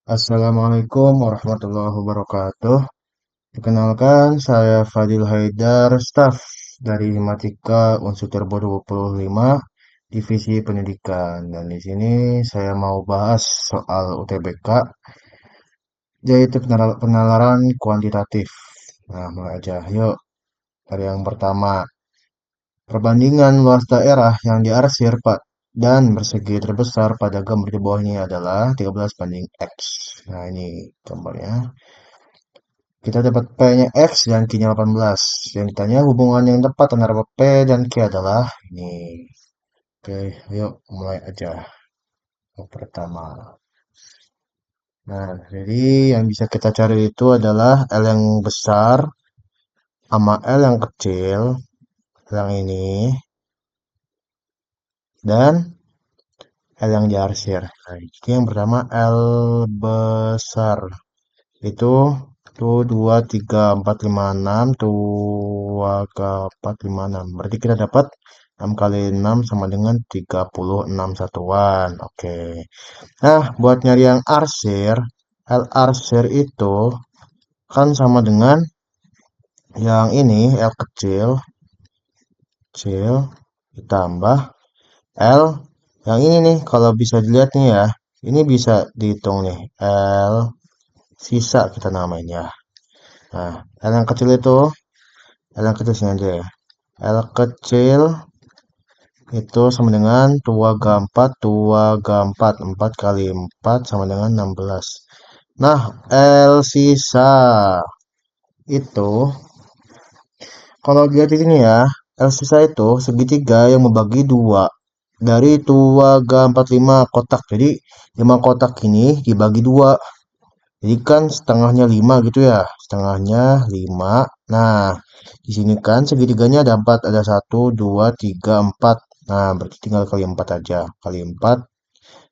Assalamualaikum warahmatullahi wabarakatuh. Perkenalkan, saya Fadil Haidar, staf dari Himatika Unsur Turbo 25, Divisi Pendidikan. Dan di sini saya mau bahas soal UTBK, yaitu penalaran kuantitatif. Nah, mulai aja. Yuk, dari yang pertama. Perbandingan luas daerah yang diarsir Pak dan persegi terbesar pada gambar di bawah ini adalah 13 banding X. Nah, ini gambarnya. Kita dapat P-nya X dan Q-nya 18. Yang ditanya hubungan yang tepat antara P dan Q adalah ini. Oke, yuk mulai aja. Yang pertama. Nah, jadi yang bisa kita cari itu adalah L yang besar sama L yang kecil. Yang ini. Dan L yang diarsir. Nah, jadi yang pertama L besar. Itu tuh 2, 3, 4, 5, 6. 2 ke 4, 5, 6. Berarti kita dapat 6 kali 6 sama dengan 36 satuan. Oke. Nah, buat nyari yang arsir, L arsir itu kan sama dengan yang ini, L kecil, kecil, ditambah L yang ini nih. Kalau bisa dilihat nih ya, ini bisa dihitung nih. L sisa kita namain ya. Nah, L yang kecil itu, L yang kecil sini aja ya. L kecil itu sama dengan 2 4 kali 4 sama dengan 16. Nah, L sisa itu, kalau dilihat di sini ya, L sisa itu segitiga yang membagi dua. Dari 2 4 5 kotak. Jadi, 5 kotak ini dibagi dua. Jadi kan setengahnya 5 gitu ya. Setengahnya 5. Nah, di sini kan segitiganya ada 4. Ada 1 2 3 4. Nah, berarti tinggal kali 4 aja. Kali 4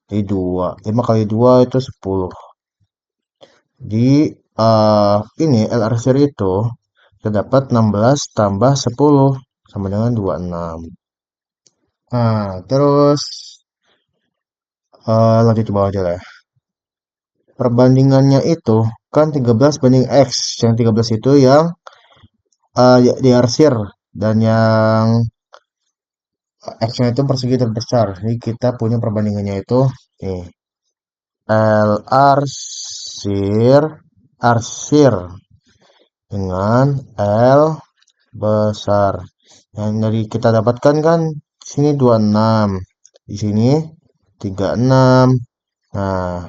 jadi 2. 5 kali 2 itu 10. Di ini LR itu kita dapat 16 tambah 10 sama dengan 26. Nah, terus lanjut ke bawah aja lah. Perbandingannya itu kan 13 banding X. Yang 13 itu yang diarsir dan yang X-nya itu persegi terbesar. Jadi kita punya perbandingannya itu nih. L arsir arsir dengan L besar. Yang dari kita dapatkan kan di sini 26, di sini 36. Nah,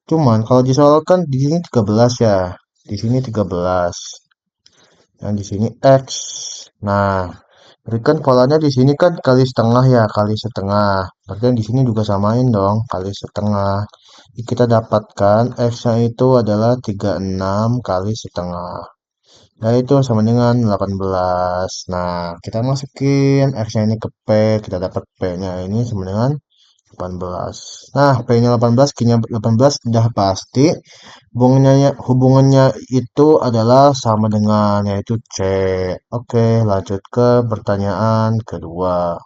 cuman kalau disoalkan di sini 13 ya. Di sini 13. Yang di sini X. Nah, berikan polanya di sini kan kali setengah ya, kali setengah. Berarti yang di sini juga samain dong, kali setengah. Jadi kita dapatkan X-nya itu adalah 36 kali setengah. Nah, itu sama dengan 18. Nah, kita masukin X-nya ini ke P. Kita dapat P-nya ini sama dengan 18. Nah, P-nya 18, Q-nya 18 sudah pasti. Hubungannya itu adalah sama dengan yaitu C. Oke, lanjut ke pertanyaan kedua.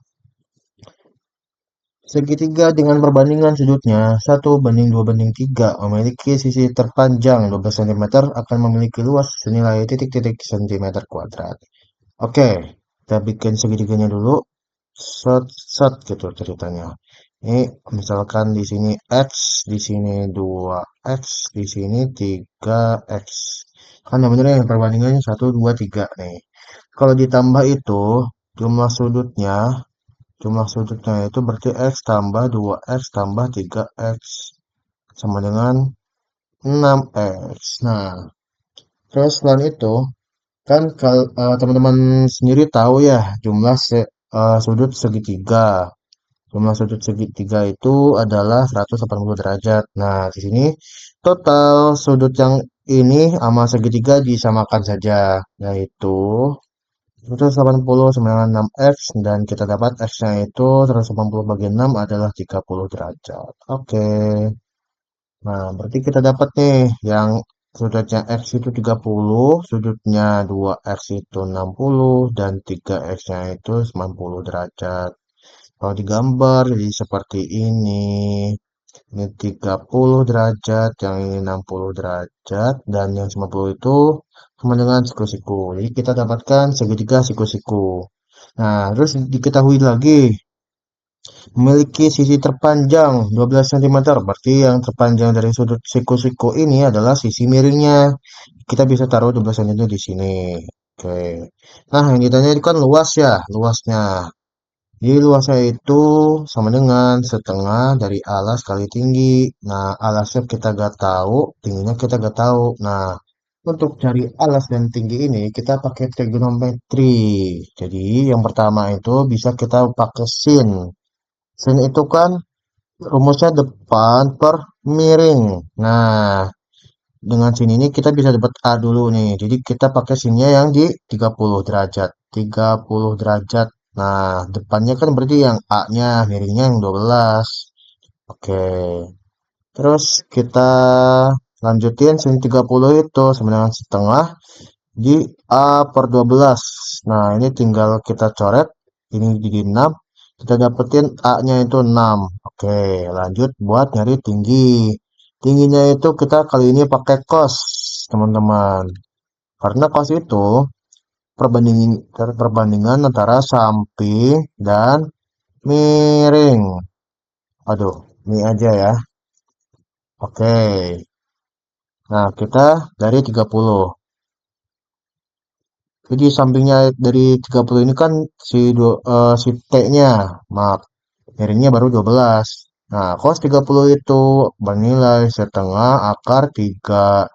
Segitiga dengan perbandingan sudutnya 1 banding 2 banding 3 memiliki sisi terpanjang 12 cm akan memiliki luas senilai titik-titik cm kuadrat. Oke, kita bikin segitiganya dulu. Set, set gitu ceritanya. Ini misalkan di sini X, di sini 2X, di sini 3X. Kan yang bener yang perbandingannya 1 2 3 nih. Kalau ditambah itu jumlah sudutnya, itu berarti X tambah 2X tambah 3X sama dengan 6X. Nah, terus selain itu kan kalau teman-teman sendiri tahu ya jumlah sudut segitiga. Jumlah sudut segitiga itu adalah 180 derajat. Nah, di sini total sudut yang ini sama segitiga disamakan saja, yaitu 180 sama dengan 6x dan kita dapat x-nya itu 180 bagi 6 adalah 30 derajat. Oke. Nah, berarti kita dapat nih yang sudutnya x itu 30, sudutnya 2x itu 60 dan 3x-nya itu 90 derajat. Kalau digambar jadi seperti ini. Ini 30 derajat, yang ini 60 derajat, dan yang 90 itu sama dengan siku-siku. Jadi kita dapatkan segitiga siku-siku. Nah, terus diketahui lagi, memiliki sisi terpanjang 12 cm. Berarti yang terpanjang dari sudut siku-siku ini adalah sisi miringnya. Kita bisa taruh 12 cm di sini. Oke. Nah, yang ditanya itu kan luas ya, luasnya. Jadi luasnya itu sama dengan setengah dari alas kali tinggi. Nah, alasnya kita gak tahu, tingginya kita gak tahu. Nah, untuk cari alas dan tinggi ini kita pakai trigonometri. Jadi yang pertama itu bisa kita pakai sin. Sin itu kan rumusnya depan per miring. Nah, dengan sin ini kita bisa dapat A dulu nih. Jadi kita pakai sinnya yang di 30 derajat. 30 derajat. Nah, depannya kan berarti yang A-nya, miringnya yang 12. Oke. Terus kita lanjutin sin 30 itu sama dengan setengah di A per 12. Nah, ini tinggal kita coret. Ini jadi 6. Kita dapetin A-nya itu 6. Oke, lanjut buat nyari tinggi. Tingginya itu kita kali ini pakai cos, teman-teman. Karena cos itu perbandingan antara samping dan miring. Aduh, ini aja ya. Oke. Nah, kita dari 30. Jadi sampingnya dari 30 ini kan si T-nya, maaf, miringnya baru 12. Nah, cos 30 itu bernilai setengah akar 3.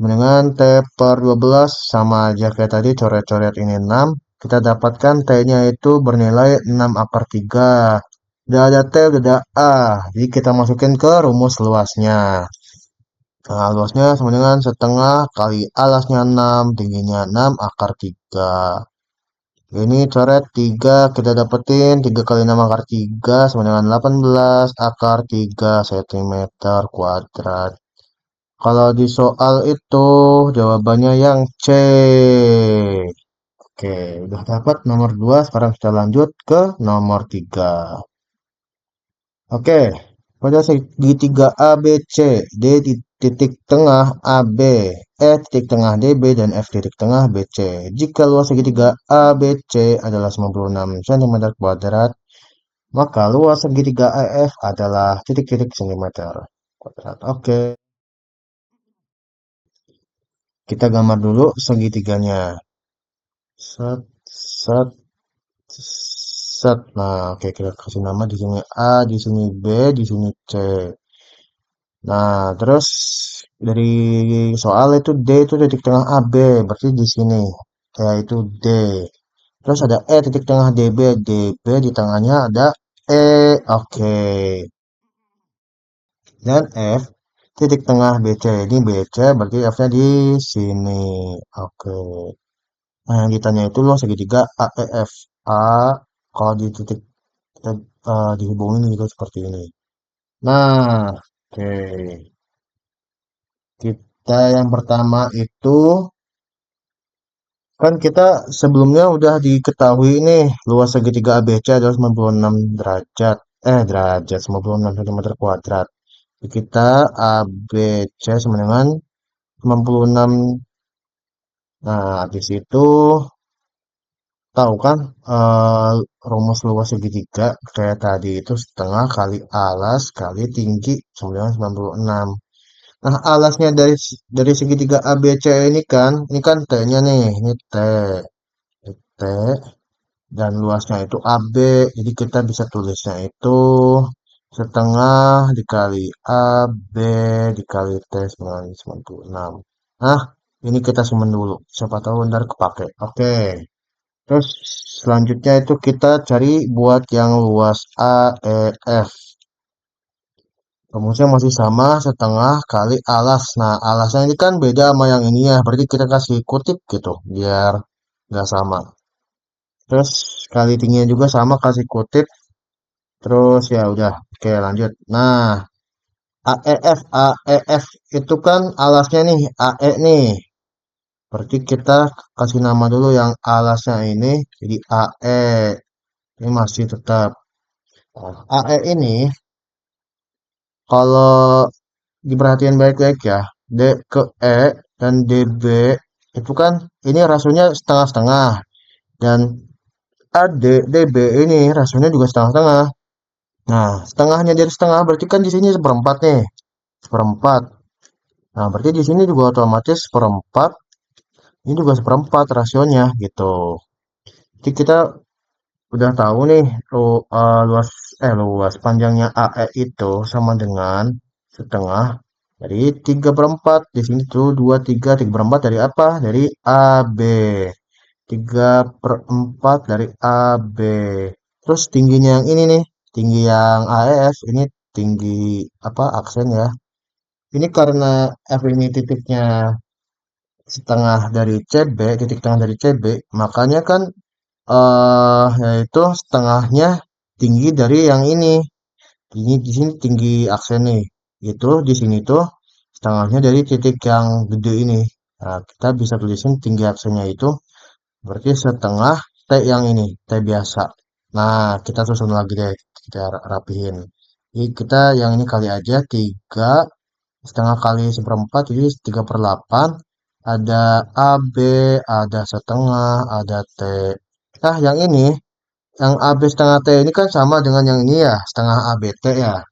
Dengan T per 12 sama aja kayak tadi coret-coret ini 6. Kita dapatkan T-nya itu bernilai 6 akar 3. Udah ada T, udah ada A. Jadi kita masukin ke rumus luasnya. Nah, luasnya sama dengan setengah kali alasnya 6, tingginya 6, akar 3. Ini coret 3, kita dapetin 3 kali 6 akar 3 sama dengan 18 akar 3 cm kuadrat. Kalau di soal itu jawabannya yang C. Oke, udah dapat nomor 2. Sekarang kita lanjut ke nomor 3. Oke, pada segitiga ABC, D di titik tengah AB, E titik tengah DB, dan F titik tengah BC. Jika luas segitiga ABC adalah 96 cm kuadrat, maka luas segitiga EF adalah titik-titik cm kuadrat. Oke, kita gambar dulu segitiganya. Set, set, set. Nah, oke, kita kasih nama di sini A, di sini B, di sini C. Nah, terus dari soal itu D itu titik tengah AB, berarti di sini. Ya, itu D. Terus ada E titik tengah DB, DB di tengahnya ada E. Oke. Dan F titik tengah BC. Ini BC berarti F-nya di sini. Oke. Nah, yang ditanya itu luas segitiga AEF. A kalau di titik dihubungin gitu seperti ini. Nah, oke. Kita yang pertama itu kan kita sebelumnya udah diketahui nih luas segitiga ABC adalah 96 derajat. Derajat 96 cm kuadrat. Jadi kita ABC sama dengan 96. Nah, habis itu tahu kan rumus luas segitiga kayak tadi itu setengah kali alas kali tinggi sama dengan 96. Nah, alasnya dari segitiga ABC ini kan T-nya nih, ini T, T dan luasnya itu AB. Jadi kita bisa tulisnya itu setengah dikali AB dikali T 96. Nah, ini kita simpen dulu. Siapa tahu ntar kepake. Oke. Terus selanjutnya itu kita cari buat yang luas AEF. Rumusnya masih sama setengah kali alas. Nah, alasnya ini kan beda sama yang ini ya. Berarti kita kasih kutip gitu biar nggak sama. Terus kali tingginya juga sama kasih kutip. Terus ya udah. Oke, lanjut. Nah, AEF itu kan alasnya nih AE nih. Berarti kita kasih nama dulu yang alasnya ini jadi AE. Ini masih tetap. Nah, AE ini Kalau diperhatikan baik-baik ya, D ke E dan DB itu kan ini rasionya setengah-setengah dan AD, DB ini rasionya juga setengah-setengah. Nah, setengahnya dari setengah berarti kan di sini seperempat nih, seperempat. Nah, berarti di sini juga otomatis seperempat, ini juga seperempat rasionya gitu. Jadi kita udah tahu nih luas panjangnya AE itu sama dengan setengah dari 3 per 4. Di sini tuh 2, 3, 3 per 4 dari apa? Dari AB. 3 per 4 dari AB. Terus tingginya yang ini nih, tinggi yang AEF, ini tinggi apa aksen ya. Ini karena F ini titiknya setengah dari CB, titik tengah dari CB, makanya kan yaitu setengahnya tinggi dari yang ini. Ini di sini tinggi aksen nih. Itu di sini tuh setengahnya dari titik yang gede ini. Nah, kita bisa tulisin tinggi aksennya itu berarti setengah T yang ini, T biasa. Nah, kita susun lagi deh, kita rapihin. Jadi kita yang ini kali aja 3 setengah kali seperempat, jadi 3 per 8. Ada AB, ada setengah, ada T. Nah, yang AB setengah T ini kan sama dengan yang ini ya, setengah ABT ya.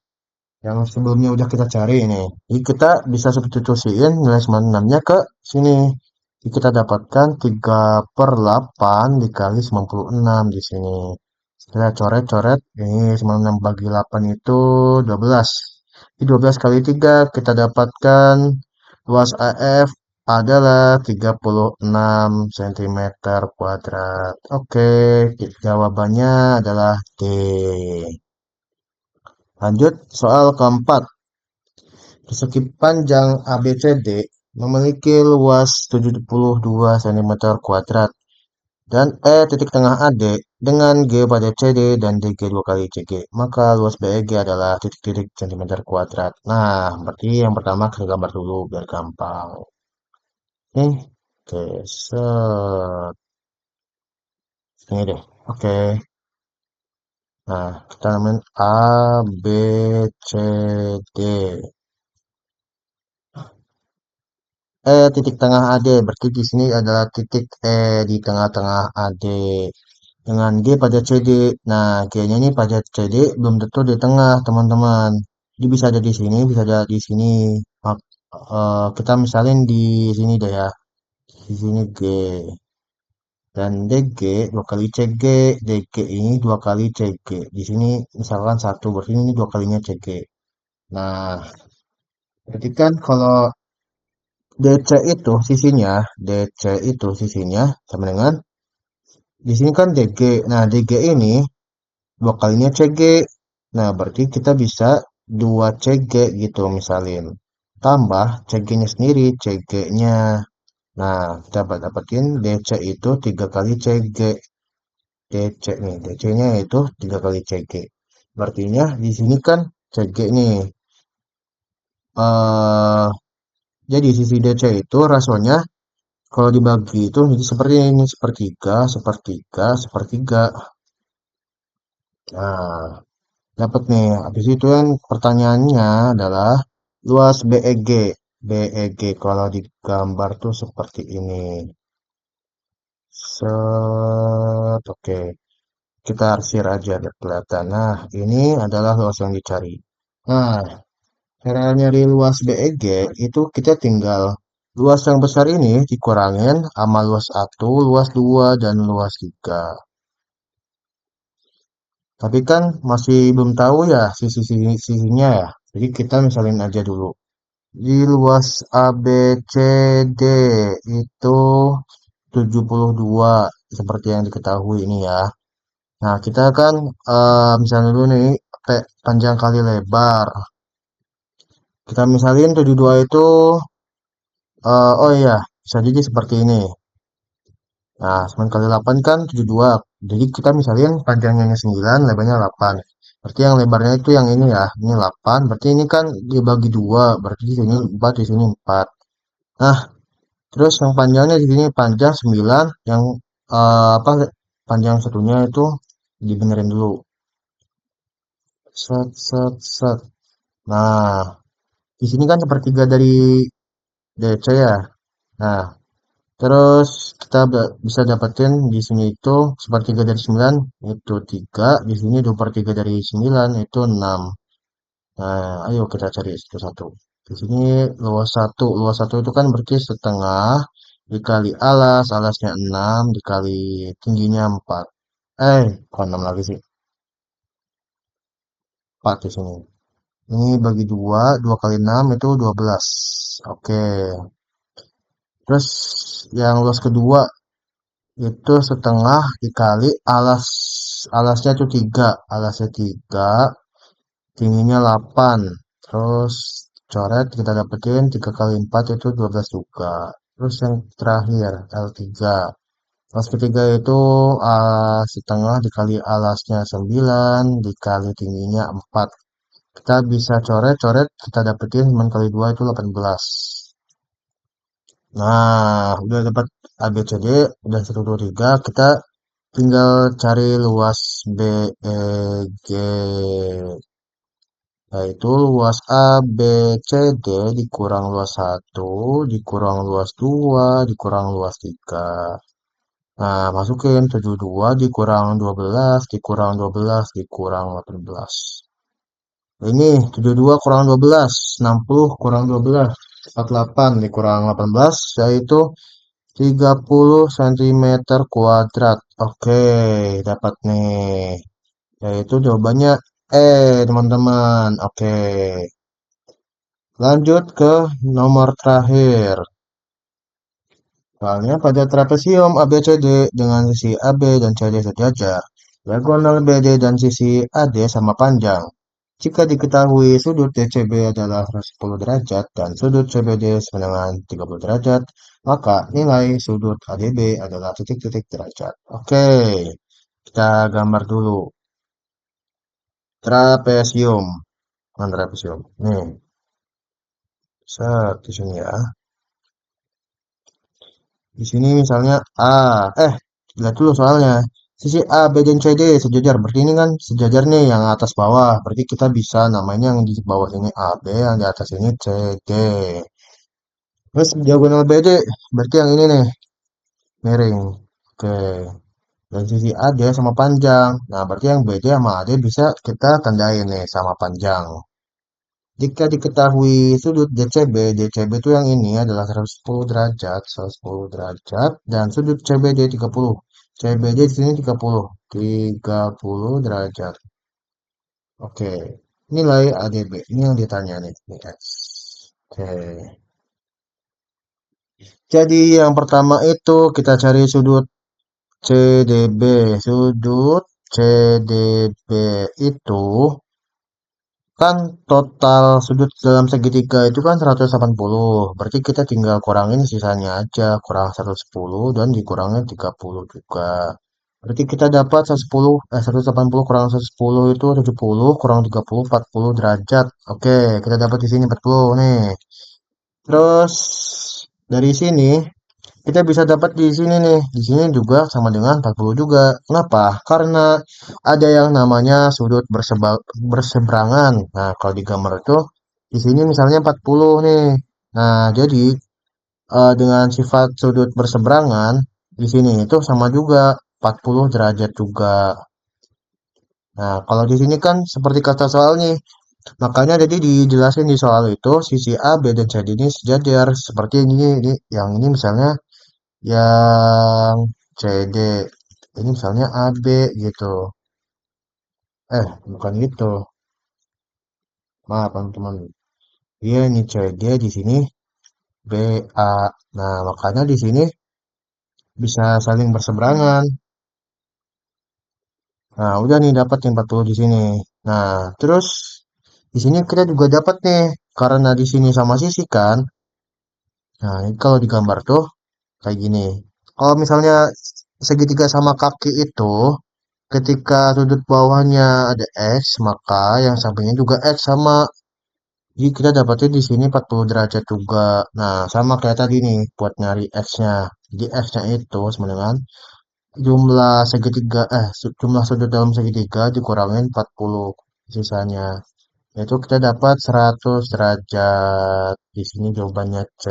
Yang sebelumnya udah kita cari ini. Jadi kita bisa substitusiin nilai 96-nya ke sini. Jadi kita dapatkan 3 per 8 dikali 96 di sini. Kita coret-coret, ini 96 bagi 8 itu 12. Jadi 12 kali 3 kita dapatkan luas AF adalah 36 cm kuadrat. Oke, jawabannya adalah D. Lanjut soal keempat. Persegi panjang ABCD memiliki luas 72 cm kuadrat dan E titik tengah AD dengan G pada CD dan DG 2 kali CG. Maka luas BEG adalah titik-titik cm kuadrat. Nah, berarti yang pertama kita gambar dulu biar gampang. Nih, oke, set. Ini deh. Oke. Nah, kita namain A, B, C, D. Titik tengah AD. Berarti di sini adalah titik E di tengah-tengah AD. Dengan G pada CD. Nah, G-nya ini pada CD belum tentu di tengah, teman-teman. Jadi bisa ada di sini, bisa ada di sini. Kita misalin di sini deh ya. Di sini G. Dan DG 2 kali CG. DG ini 2 kali CG. Di sini misalkan satu, berarti ini 2 kalinya CG. Nah, berarti kan kalau DC itu sisinya, DC itu sisinya sama dengan di sini kan DG. Nah, DG ini dua kalinya CG. Nah, berarti kita bisa 2 CG gitu misalin. Tambah CG-nya sendiri, CG-nya. Nah, kita dapatin DC itu 3 kali CG. DC nih, DC-nya itu 3 kali CG. Berartinya di sini kan CG nih. eh jadi sisi DC itu rasionya kalau dibagi itu jadi seperti ini, sepertiga, sepertiga, sepertiga. Nah, dapat nih. Habis itu kan pertanyaannya adalah luas BEG. BEG kalau digambar tuh seperti ini. Set, oke. Kita arsir aja biar kelihatan. Nah, ini adalah luas yang dicari. Nah, cara nyari luas BEG itu kita tinggal luas yang besar ini dikurangin sama luas 1, luas 2, dan luas 3. Tapi kan masih belum tahu ya sisi-sisinya ya. Jadi kita misalin aja dulu. Di luas ABCD itu 72 seperti yang diketahui ini ya. Nah, kita kan misalnya dulu nih panjang kali lebar. Kita misalin 72 itu oh iya, bisa jadi seperti ini. Nah, 9 kali 8 kan 72. Jadi kita misalin panjangnya 9, lebarnya 8. Berarti yang lebarnya itu yang ini ya, ini 8. Berarti ini kan dibagi 2, berarti di sini 4, di sini 4. Nah, terus yang panjangnya di sini panjang 9, yang apa panjang satunya itu dibenerin dulu. Set set set. Nah, di sini kan sepertiga dari DC ya. Nah, terus kita bisa dapetin di sini itu sepertiga dari 9 itu 3, di sini 2/3 dari 9 itu 6. Nah, ayo kita cari satu-satu. Di sini luas satu itu kan berarti setengah dikali alas, alasnya 6 dikali tingginya 4. Kok 6 lagi sih? 4 di sini. Ini bagi 2, 2 kali 6 itu 12. Oke. Terus yang luas kedua itu setengah dikali alasnya itu 3, alasnya 3, tingginya 8. Terus coret kita dapetin 3 kali 4 itu 12 juga. Terus yang terakhir L3. Alas ketiga itu setengah dikali alasnya 9 dikali tingginya 4. Kita bisa coret-coret kita dapetin 9 kali 2 itu 18. Nah, udah dapat ABCD, udah 1, 2, 3. Kita tinggal cari luas BEG, yaitu luas ABCD dikurang luas 1, dikurang luas 2, dikurang luas 3. Nah, masukin 72 dikurang 12, dikurang 12, dikurang 18. Ini 72 kurang 12, 60 kurang 12, 48 dikurang 18, yaitu 30 cm kuadrat. Oke, dapat nih. Yaitu jawabannya teman-teman. Oke, lanjut ke nomor terakhir. Soalnya pada trapesium ABCD dengan sisi AB dan CD sejajar, diagonal BD dan sisi AD sama panjang. Jika diketahui sudut DCB adalah 110 derajat dan sudut CBD sama dengan 30 derajat, maka nilai sudut ADB adalah titik-titik derajat. Oke, kita gambar dulu. Trapesium. Mana trapesium? Nih, set di sini ya. Di sini misalnya A. Lihat dulu soalnya. Sisi A, B, dan C, D sejajar. Berarti ini kan sejajar nih yang atas bawah. Berarti kita bisa namanya yang di bawah ini A, B, yang di atas ini C, D. Terus diagonal BD, berarti yang ini nih, miring. Oke. Dan sisi AD sama panjang. Nah, berarti yang BD sama AD bisa kita tandain nih sama panjang. Jika diketahui sudut DCB, DCB itu yang ini adalah 110 derajat, 110 derajat, dan sudut CBD 30. CBD di sini 30, 30 derajat. Oke, nilai ADB, ini yang ditanya nih, ini X. Oke, jadi yang pertama itu kita cari sudut CDB. Sudut CDB itu kan total sudut dalam segitiga itu kan 180. Berarti kita tinggal kurangin sisanya aja. Kurang 110 dan dikurangin 30 juga. Berarti kita dapat 110, 180 kurang 110 itu 70, kurang 30, 40 derajat. Oke, kita dapat di sini 40 nih. Terus dari sini kita bisa dapat di sini nih. Di sini juga sama dengan 40 juga. Kenapa? Karena ada yang namanya sudut berseberangan. Nah, kalau di gambar itu di sini misalnya 40 nih. Nah, jadi dengan sifat sudut berseberangan di sini itu sama juga 40 derajat juga. Nah, kalau di sini kan seperti kata soal nih. Makanya jadi dijelasin di soal itu sisi A, B, dan C ini sejajar. Seperti ini yang ini misalnya yang CD ini misalnya AB gitu. Bukan gitu. Maaf teman-teman. Dia ini CD di sini BA. Nah, makanya di sini bisa saling berseberangan. Nah, udah nih dapat yang 40 di sini. Nah, terus di sini kita juga dapat nih karena di sini sama sisi kan. Nah, ini kalau digambar tuh kayak gini. Kalau misalnya segitiga sama kaki itu ketika sudut bawahnya ada X, maka yang sampingnya juga X sama. Jadi kita dapatnya di sini 40 derajat juga. Nah, sama kayak tadi nih buat nyari X-nya. Jadi X-nya itu sama dengan jumlah segitiga, jumlah sudut dalam segitiga dikurangin 40 sisanya. Yaitu kita dapat 100 derajat. Di sini jawabannya C.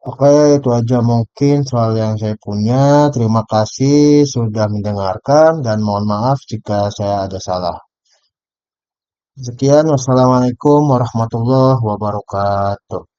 Oke, itu aja mungkin soal yang saya punya. Terima kasih sudah mendengarkan dan mohon maaf jika saya ada salah. Sekian, wassalamualaikum warahmatullahi wabarakatuh.